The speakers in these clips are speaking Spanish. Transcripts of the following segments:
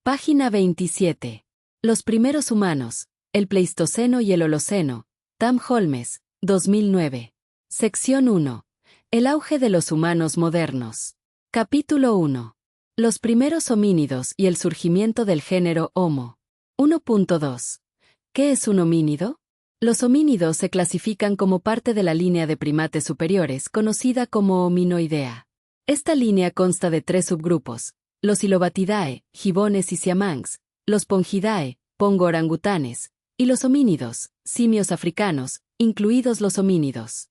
Página 27. Los primeros humanos, el Pleistoceno y el Holoceno. Tam Holmes, 2009. Sección 1. El auge de los humanos modernos. Capítulo 1. Los primeros homínidos y el surgimiento del género Homo. 1.2. ¿Qué es un homínido? Los homínidos se clasifican como parte de la línea de primates superiores conocida como Hominoidea. Esta línea consta de 3 subgrupos: los Ilobatidae, gibones y siamangs, los Pongidae, pongo-orangutanes, y los homínidos, simios africanos, incluidos los homínidos.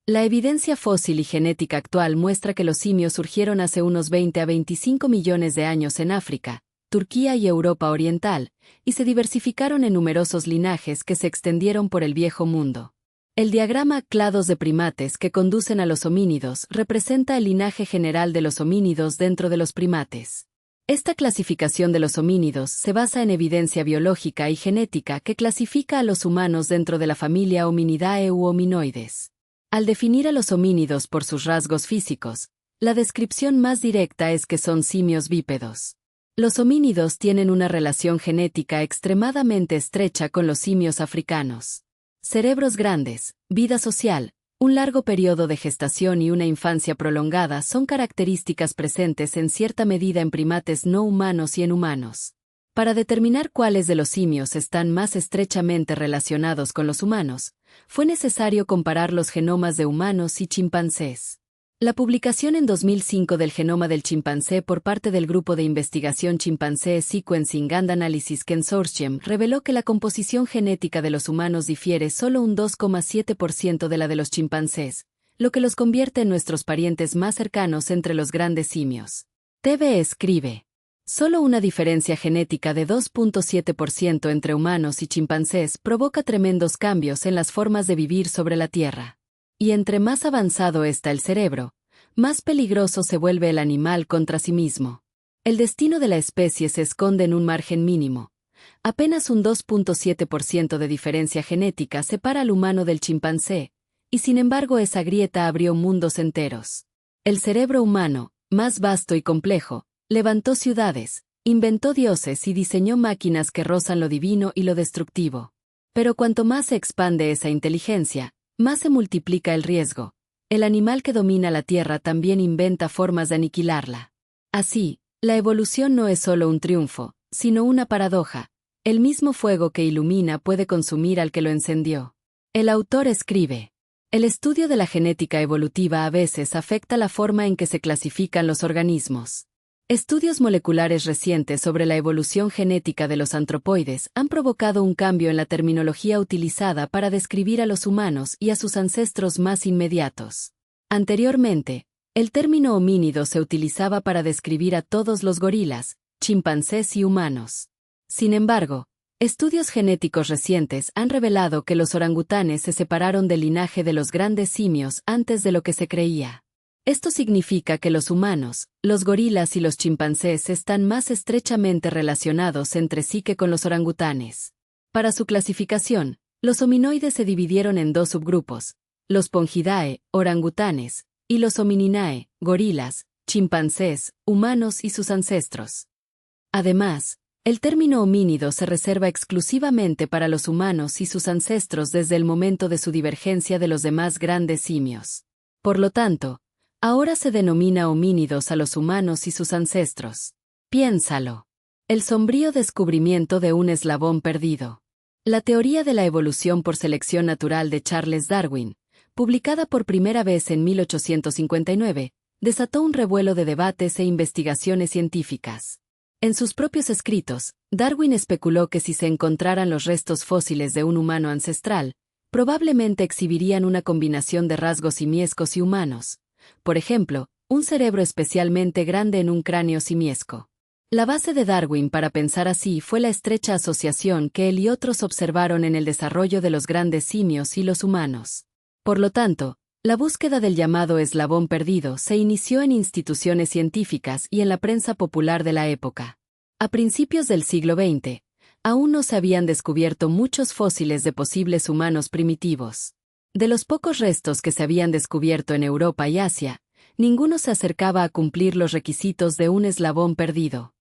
La evidencia fósil y genética actual muestra que los simios surgieron hace unos 20 a 25 millones de años en África, Turquía y Europa Oriental, y se diversificaron en numerosos linajes que se extendieron por el Viejo Mundo. El diagrama clados de primates que conducen a los homínidos representa el linaje general de los homínidos dentro de los primates. Esta clasificación de los homínidos se basa en evidencia biológica y genética que clasifica a los humanos dentro de la familia Hominidae u hominoides. Al definir a los homínidos por sus rasgos físicos, la descripción más directa es que son simios bípedos. Los homínidos tienen una relación genética extremadamente estrecha con los simios africanos. Cerebros grandes, vida social, un largo periodo de gestación y una infancia prolongada son características presentes en cierta medida en primates no humanos y en humanos. Para determinar cuáles de los simios están más estrechamente relacionados con los humanos, fue necesario comparar los genomas de humanos y chimpancés. La publicación en 2005 del genoma del chimpancé por parte del grupo de investigación Chimpanzee Sequencing and Analysis Consortium reveló que la composición genética de los humanos difiere solo un 2,7% de la de los chimpancés, lo que los convierte en nuestros parientes más cercanos entre los grandes simios. TV escribe: solo una diferencia genética de 2,7% entre humanos y chimpancés provoca tremendos cambios en las formas de vivir sobre la Tierra. Y entre más avanzado está el cerebro, más peligroso se vuelve el animal contra sí mismo. El destino de la especie se esconde en un margen mínimo. Apenas un 2,7% de diferencia genética separa al humano del chimpancé, y sin embargo esa grieta abrió mundos enteros. El cerebro humano, más vasto y complejo, levantó ciudades, inventó dioses y diseñó máquinas que rozan lo divino y lo destructivo. Pero cuanto más se expande esa inteligencia, más se multiplica el riesgo. El animal que domina la Tierra también inventa formas de aniquilarla. Así, la evolución no es solo un triunfo, sino una paradoja. El mismo fuego que ilumina puede consumir al que lo encendió. El autor escribe: el estudio de la genética evolutiva a veces afecta la forma en que se clasifican los organismos. Estudios moleculares recientes sobre la evolución genética de los antropoides han provocado un cambio en la terminología utilizada para describir a los humanos y a sus ancestros más inmediatos. Anteriormente, el término homínido se utilizaba para describir a todos los gorilas, chimpancés y humanos. Sin embargo, estudios genéticos recientes han revelado que los orangutanes se separaron del linaje de los grandes simios antes de lo que se creía. Esto significa que los humanos, los gorilas y los chimpancés están más estrechamente relacionados entre sí que con los orangutanes. Para su clasificación, los hominoides se dividieron en 2 subgrupos: los Pongidae, orangutanes, y los Homininae, gorilas, chimpancés, humanos y sus ancestros. Además, el término homínido se reserva exclusivamente para los humanos y sus ancestros desde el momento de su divergencia de los demás grandes simios. Por lo tanto, ahora se denomina homínidos a los humanos y sus ancestros. Piénsalo. El sombrío descubrimiento de un eslabón perdido. La teoría de la evolución por selección natural de Charles Darwin, publicada por primera vez en 1859, desató un revuelo de debates e investigaciones científicas. En sus propios escritos, Darwin especuló que si se encontraran los restos fósiles de un humano ancestral, probablemente exhibirían una combinación de rasgos simiescos y humanos. Por ejemplo, un cerebro especialmente grande en un cráneo simiesco. La base de Darwin para pensar así fue la estrecha asociación que él y otros observaron en el desarrollo de los grandes simios y los humanos. Por lo tanto, la búsqueda del llamado eslabón perdido se inició en instituciones científicas y en la prensa popular de la época. A principios del siglo XX, aún no se habían descubierto muchos fósiles de posibles humanos primitivos. De los pocos restos que se habían descubierto en Europa y Asia, ninguno se acercaba a cumplir los requisitos de un eslabón perdido.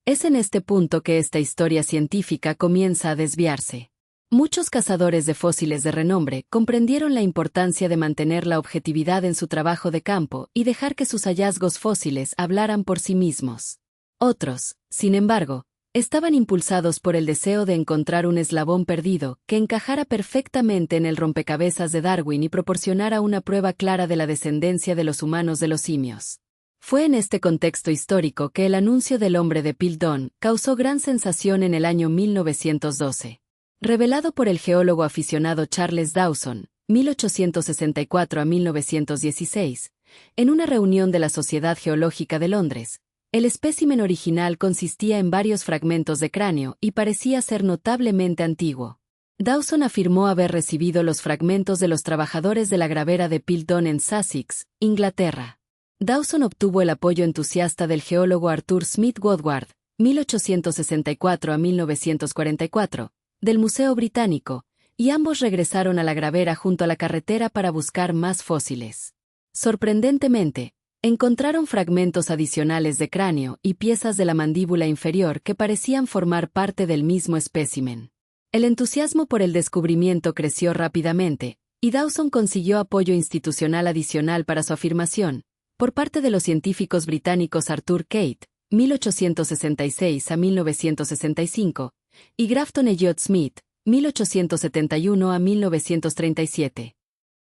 Es en este punto que esta historia científica comienza a desviarse. Muchos cazadores de fósiles de renombre comprendieron la importancia de mantener la objetividad en su trabajo de campo y dejar que sus hallazgos fósiles hablaran por sí mismos. Otros, sin embargo, estaban impulsados por el deseo de encontrar un eslabón perdido que encajara perfectamente en el rompecabezas de Darwin y proporcionara una prueba clara de la descendencia de los humanos de los simios. Fue en este contexto histórico que el anuncio del hombre de Piltdown causó gran sensación en el año 1912. Revelado por el geólogo aficionado Charles Dawson, 1864 a 1916, en una reunión de la Sociedad Geológica de Londres, el espécimen original consistía en varios fragmentos de cráneo y parecía ser notablemente antiguo. Dawson afirmó haber recibido los fragmentos de los trabajadores de la gravera de Piltdown en Sussex, Inglaterra. Dawson obtuvo el apoyo entusiasta del geólogo Arthur Smith Woodward, 1864 a 1944, del Museo Británico, y ambos regresaron a la gravera junto a la carretera para buscar más fósiles. Sorprendentemente, encontraron fragmentos adicionales de cráneo y piezas de la mandíbula inferior que parecían formar parte del mismo espécimen. El entusiasmo por el descubrimiento creció rápidamente, y Dawson consiguió apoyo institucional adicional para su afirmación, por parte de los científicos británicos Arthur Keith, 1866 a 1965, y Grafton Elliot Smith, 1871 a 1937.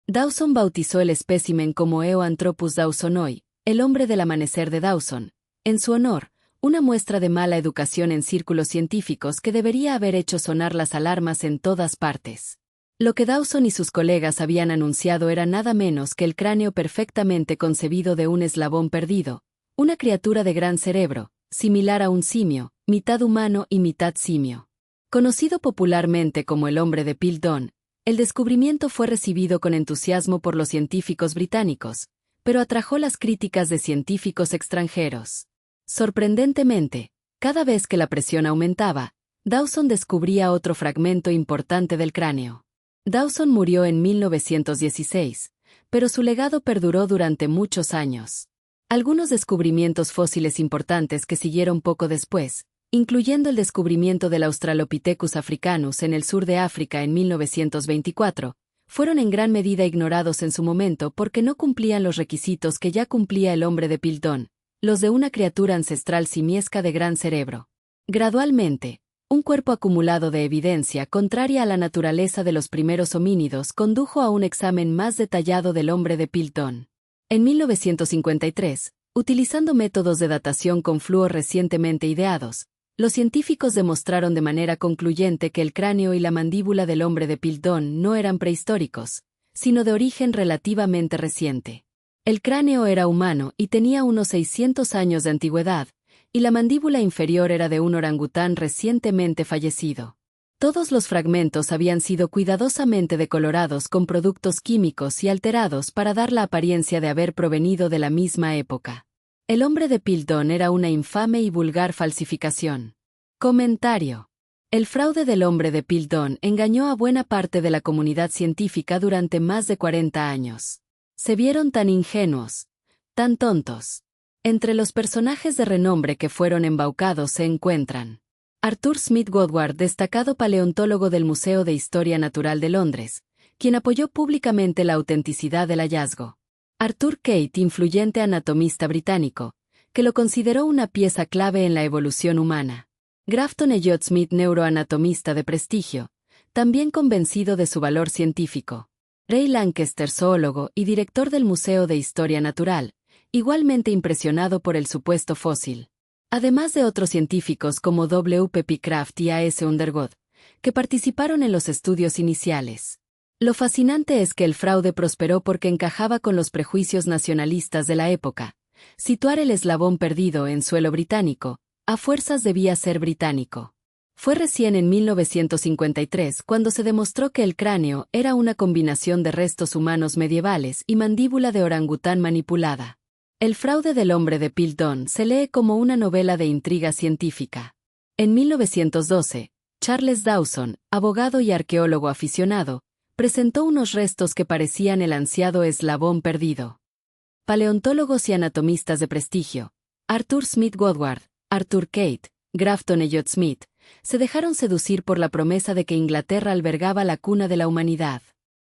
Dawson bautizó el espécimen como Eoanthropus dawsonoi, el hombre del amanecer de Dawson, en su honor, una muestra de mala educación en círculos científicos que debería haber hecho sonar las alarmas en todas partes. Lo que Dawson y sus colegas habían anunciado era nada menos que el cráneo perfectamente concebido de un eslabón perdido, una criatura de gran cerebro, similar a un simio, mitad humano y mitad simio. Conocido popularmente como el hombre de Piltdown, el descubrimiento fue recibido con entusiasmo por los científicos británicos, pero atrajo las críticas de científicos extranjeros. Sorprendentemente, cada vez que la presión aumentaba, Dawson descubría otro fragmento importante del cráneo. Dawson murió en 1916, pero su legado perduró durante muchos años. Algunos descubrimientos fósiles importantes que siguieron poco después, incluyendo el descubrimiento del Australopithecus africanus en el sur de África en 1924, fueron en gran medida ignorados en su momento porque no cumplían los requisitos que ya cumplía el hombre de Piltdown, los de una criatura ancestral simiesca de gran cerebro. Gradualmente, un cuerpo acumulado de evidencia contraria a la naturaleza de los primeros homínidos condujo a un examen más detallado del hombre de Piltdown. En 1953, utilizando métodos de datación con flúor recientemente ideados, los científicos demostraron de manera concluyente que el cráneo y la mandíbula del hombre de Piltdown no eran prehistóricos, sino de origen relativamente reciente. El cráneo era humano y tenía unos 600 años de antigüedad, y la mandíbula inferior era de un orangután recientemente fallecido. Todos los fragmentos habían sido cuidadosamente decolorados con productos químicos y alterados para dar la apariencia de haber provenido de la misma época. El hombre de Piltdown era una infame y vulgar falsificación. Comentario. El fraude del hombre de Piltdown engañó a buena parte de la comunidad científica durante más de 40 años. Se vieron tan ingenuos, tan tontos. Entre los personajes de renombre que fueron embaucados se encuentran Arthur Smith Woodward, destacado paleontólogo del Museo de Historia Natural de Londres, quien apoyó públicamente la autenticidad del hallazgo. Arthur Keith, influyente anatomista británico, que lo consideró una pieza clave en la evolución humana. Grafton Elliot Smith, neuroanatomista de prestigio, también convencido de su valor científico. Ray Lankester, zoólogo y director del Museo de Historia Natural, igualmente impresionado por el supuesto fósil. Además de otros científicos como W. P. Pycraft y A. S. Underwood, que participaron en los estudios iniciales. Lo fascinante es que el fraude prosperó porque encajaba con los prejuicios nacionalistas de la época. Situar el eslabón perdido en suelo británico, a fuerzas debía ser británico. Fue recién en 1953 cuando se demostró que el cráneo era una combinación de restos humanos medievales y mandíbula de orangután manipulada. El fraude del hombre de Piltdown se lee como una novela de intriga científica. En 1912, Charles Dawson, abogado y arqueólogo aficionado, presentó unos restos que parecían el ansiado eslabón perdido. Paleontólogos y anatomistas de prestigio, Arthur Smith Woodward, Arthur Keith, Grafton Elliot Smith, se dejaron seducir por la promesa de que Inglaterra albergaba la cuna de la humanidad.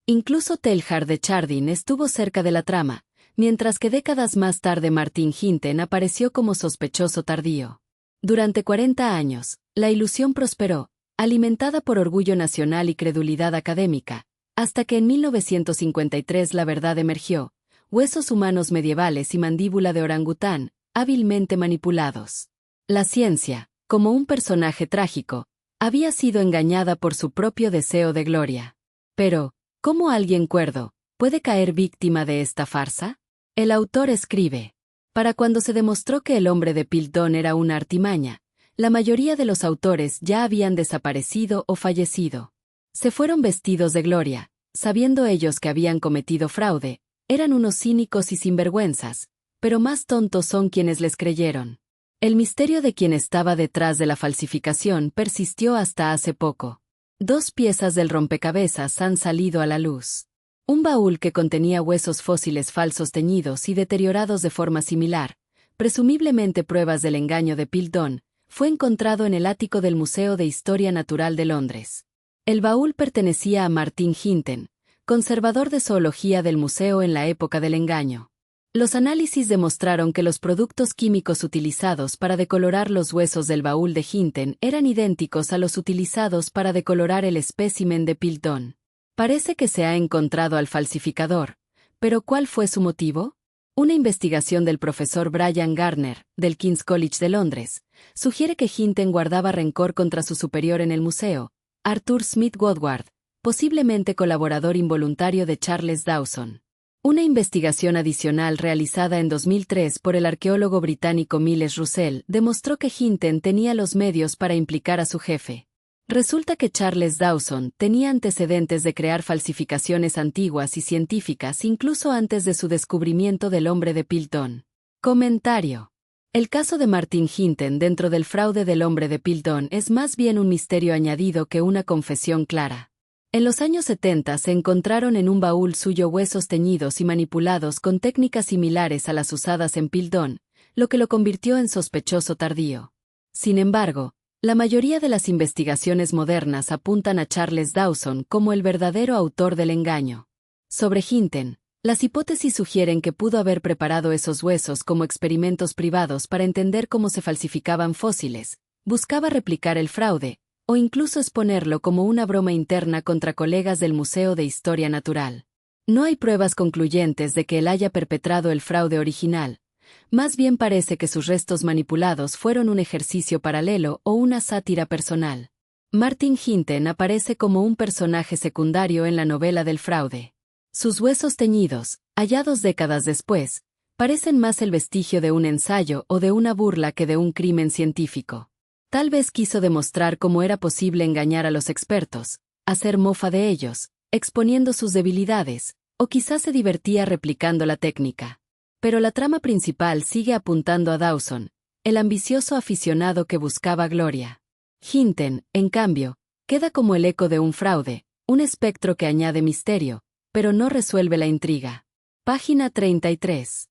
Incluso Teilhard de Chardin estuvo cerca de la trama, mientras que décadas más tarde Martin Hinten apareció como sospechoso tardío. Durante 40 años, la ilusión prosperó, alimentada por orgullo nacional y credulidad académica, hasta que en 1953 la verdad emergió: huesos humanos medievales y mandíbula de orangután, hábilmente manipulados. La ciencia, como un personaje trágico, había sido engañada por su propio deseo de gloria. Pero, ¿cómo alguien cuerdo puede caer víctima de esta farsa? El autor escribe: para cuando se demostró que el hombre de Piltdown era una artimaña, la mayoría de los autores ya habían desaparecido o fallecido. Se fueron vestidos de gloria, sabiendo ellos que habían cometido fraude. Eran unos cínicos y sinvergüenzas, pero más tontos son quienes les creyeron. El misterio de quien estaba detrás de la falsificación persistió hasta hace poco. 2 piezas del rompecabezas han salido a la luz. Un baúl que contenía huesos fósiles falsos teñidos y deteriorados de forma similar, presumiblemente pruebas del engaño de Piltdown, fue encontrado en el ático del Museo de Historia Natural de Londres. El baúl pertenecía a Martin Hinten, conservador de zoología del museo en la época del engaño. Los análisis demostraron que los productos químicos utilizados para decolorar los huesos del baúl de Hinten eran idénticos a los utilizados para decolorar el espécimen de Piltdown. Parece que se ha encontrado al falsificador, pero ¿cuál fue su motivo? Una investigación del profesor Brian Garner, del King's College de Londres, sugiere que Hinten guardaba rencor contra su superior en el museo, Arthur Smith Woodward, posiblemente colaborador involuntario de Charles Dawson. Una investigación adicional realizada en 2003 por el arqueólogo británico Miles Russell demostró que Hinten tenía los medios para implicar a su jefe. Resulta que Charles Dawson tenía antecedentes de crear falsificaciones antiguas y científicas incluso antes de su descubrimiento del hombre de Piltdown. Comentario. El caso de Martin Hinten dentro del fraude del hombre de Piltdown es más bien un misterio añadido que una confesión clara. En los años 70 se encontraron en un baúl suyo huesos teñidos y manipulados con técnicas similares a las usadas en Piltdown, lo que lo convirtió en sospechoso tardío. Sin embargo, la mayoría de las investigaciones modernas apuntan a Charles Dawson como el verdadero autor del engaño. Sobre Hinten, las hipótesis sugieren que pudo haber preparado esos huesos como experimentos privados para entender cómo se falsificaban fósiles, buscaba replicar el fraude, o incluso exponerlo como una broma interna contra colegas del Museo de Historia Natural. No hay pruebas concluyentes de que él haya perpetrado el fraude original. Más bien parece que sus restos manipulados fueron un ejercicio paralelo o una sátira personal. Martin Hinten aparece como un personaje secundario en la novela del fraude. Sus huesos teñidos, hallados décadas después, parecen más el vestigio de un ensayo o de una burla que de un crimen científico. Tal vez quiso demostrar cómo era posible engañar a los expertos, hacer mofa de ellos, exponiendo sus debilidades, o quizás se divertía replicando la técnica. Pero la trama principal sigue apuntando a Dawson, el ambicioso aficionado que buscaba gloria. Hinten, en cambio, queda como el eco de un fraude, un espectro que añade misterio, pero no resuelve la intriga. Página 33.